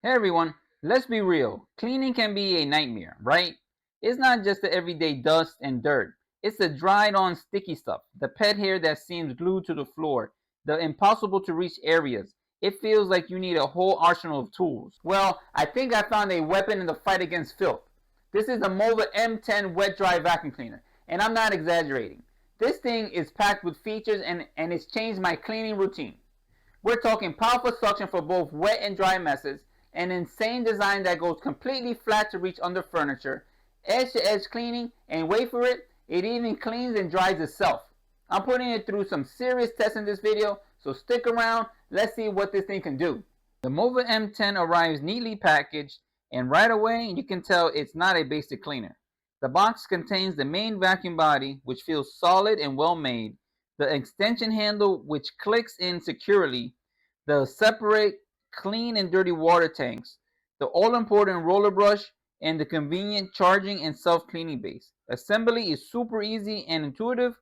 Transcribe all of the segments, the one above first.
Hey everyone, let's be real. Cleaning can be a nightmare, right? It's not just the everyday dust and dirt. It's the dried on sticky stuff, the pet hair that seems glued to the floor, the impossible to reach areas. It feels like you need a whole arsenal of tools. Well, I think I found a weapon in the fight against filth. This is the MOVA M10 wet dry vacuum cleaner, and I'm not exaggerating. This thing is packed with features and it's changed my cleaning routine. We're talking powerful suction for both wet and dry messes, an insane design that goes completely flat to reach under furniture, edge to edge cleaning, and wait for it, it even cleans and dries itself. I'm putting it through some serious tests in this video, so stick around, let's see what this thing can do. The MOVA M10 arrives neatly packaged, and right away you can tell it's not a basic cleaner. The box contains the main vacuum body, which feels solid and well made, the extension handle which clicks in securely, the separate clean and dirty water tanks, the all-important roller brush, and the convenient charging and self-cleaning base. Assembly is super easy and intuitive,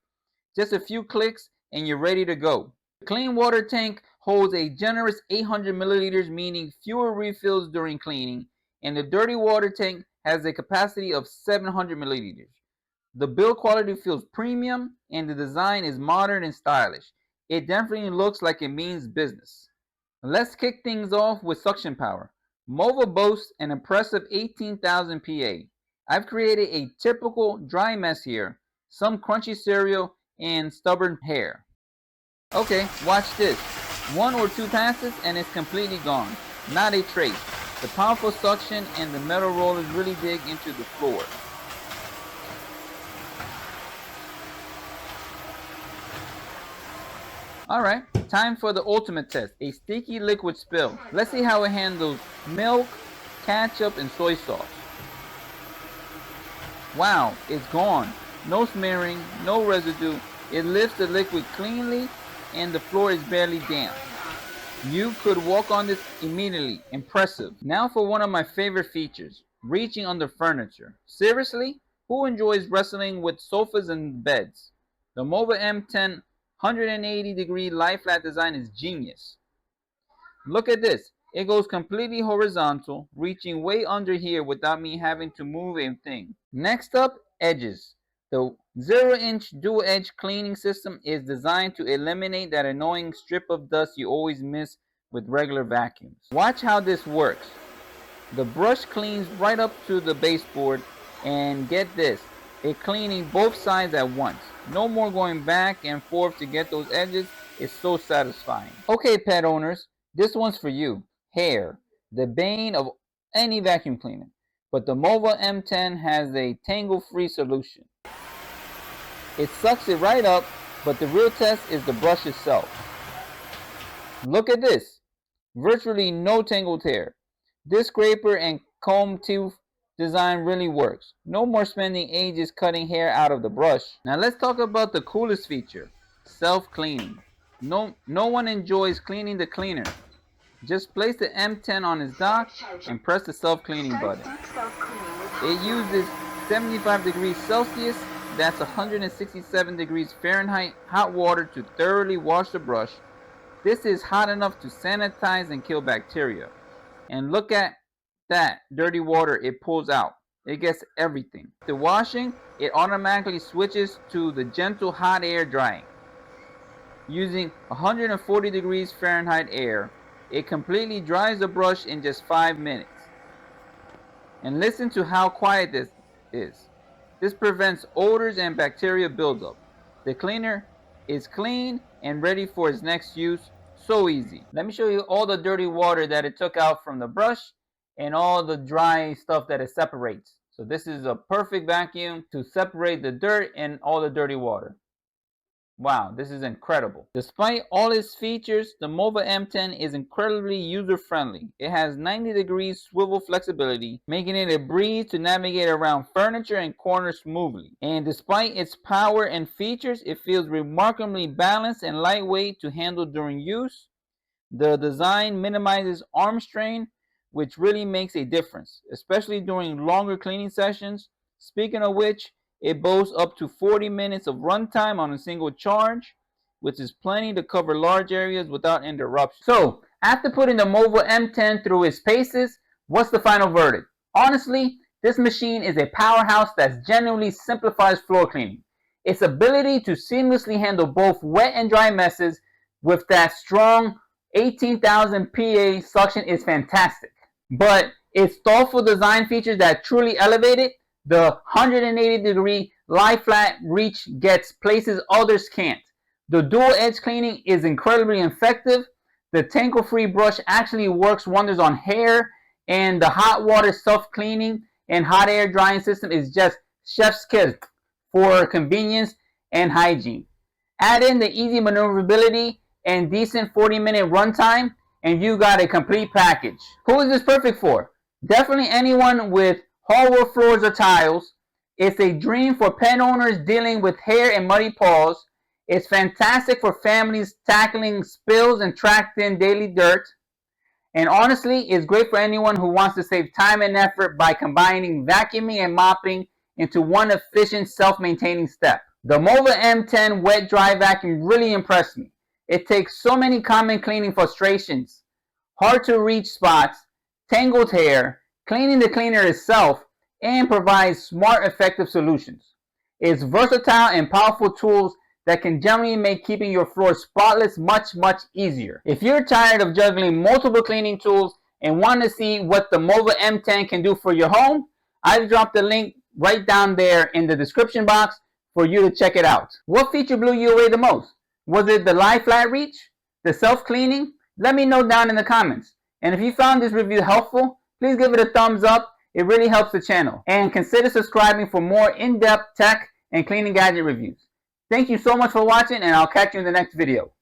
just a few clicks and you're ready to go. The clean water tank holds a generous 800 milliliters, meaning fewer refills during cleaning, and the dirty water tank has a capacity of 700 milliliters. The build quality feels premium and the design is modern and stylish. It definitely looks like it means business. Let's kick things off with suction power. MOVA boasts an impressive 18,000 PA. I've created a typical dry mess here, some crunchy cereal and stubborn hair. Okay, watch this. One or two passes and it's completely gone. Not a trace. The powerful suction and the metal rollers really dig into the floor. Alright, time for the ultimate test, a sticky liquid spill. Let's see how it handles milk, ketchup, and soy sauce. Wow, it's gone. No smearing, no residue. It lifts the liquid cleanly and the floor is barely damp. You could walk on this immediately. Impressive. Now for one of my favorite features, reaching under furniture. Seriously? Who enjoys wrestling with sofas and beds? The MOVA M10 180-degree lie flat design is genius. Look at this. It goes completely horizontal, reaching way under here without me having to move a thing. Next up, edges. The 0-inch dual edge cleaning system is designed to eliminate that annoying strip of dust you always miss with regular vacuums. Watch how this works. The brush cleans right up to the baseboard, and get this, it's cleaning both sides at once. No more going back and forth to get those edges. It's so satisfying. Okay, pet owners, this one's for you. Hair, the bane of any vacuum cleaner. But the MOVA M10 has a tangle-free solution. It sucks it right up, but the real test is the brush itself. Look at this. Virtually no tangled hair. This scraper and comb tooth design really works. No more spending ages cutting hair out of the brush. Now let's talk about the coolest feature, self-cleaning. No one enjoys cleaning the cleaner. Just place the M10 on its dock and press the self-cleaning button. It uses 75 degrees Celsius, that's 167 degrees Fahrenheit hot water to thoroughly wash the brush. This is hot enough to sanitize and kill bacteria. And look at that dirty water it pulls out. It gets everything. The washing, it automatically switches to the gentle hot air drying. Using 140 degrees Fahrenheit air, it completely dries the brush in just 5 minutes. And listen to how quiet this is. This prevents odors and bacteria buildup. The cleaner is clean and ready for its next use. So easy. Let me show you all the dirty water that it took out from the brush and all the dry stuff that it separates. So this is a perfect vacuum to separate the dirt and all the dirty water. Wow, this is incredible. Despite all its features, the MOVA M10 is incredibly user-friendly. It has 90 degrees swivel flexibility, making it a breeze to navigate around furniture and corners smoothly. And despite its power and features, it feels remarkably balanced and lightweight to handle during use. The design minimizes arm strain, which really makes a difference, especially during longer cleaning sessions. Speaking of which, it boasts up to 40 minutes of runtime on a single charge, which is plenty to cover large areas without interruption. So, After putting the MOVA M10 through its paces, what's the final verdict? Honestly, this machine is a powerhouse that genuinely simplifies floor cleaning. Its ability to seamlessly handle both wet and dry messes with that strong 18,000 PA suction is fantastic. But its thoughtful design features that truly elevate it, the 180-degree lie flat reach gets places others can't. The dual edge cleaning is incredibly effective. The tangle-free brush actually works wonders on hair, and the hot water self-cleaning and hot air drying system is just chef's kiss for convenience and hygiene. Add in the easy maneuverability and decent 40-minute runtime, and you got a complete package. Who is this perfect for? Definitely anyone with hardwood floors or tiles. It's a dream for pet owners dealing with hair and muddy paws. It's fantastic for families tackling spills and tracked in daily dirt. And honestly, it's great for anyone who wants to save time and effort by combining vacuuming and mopping into one efficient self-maintaining step. The MOVA M10 wet dry vacuum really impressed me. It takes so many common cleaning frustrations, hard to reach spots, tangled hair, cleaning the cleaner itself, and provides smart, effective solutions. It's versatile and powerful tools that can generally make keeping your floor spotless much easier. If you're tired of juggling multiple cleaning tools and want to see what the MOVA M10 can do for your home, I've dropped the link right down there in the description box for you to check it out. What feature blew you away the most? Was it the lie flat reach? The self-cleaning? Let me know down in the comments. And if you found this review helpful, please give it a thumbs up. It really helps the channel. And consider subscribing for more in-depth tech and cleaning gadget reviews. Thank you so much for watching, and I'll catch you in the next video.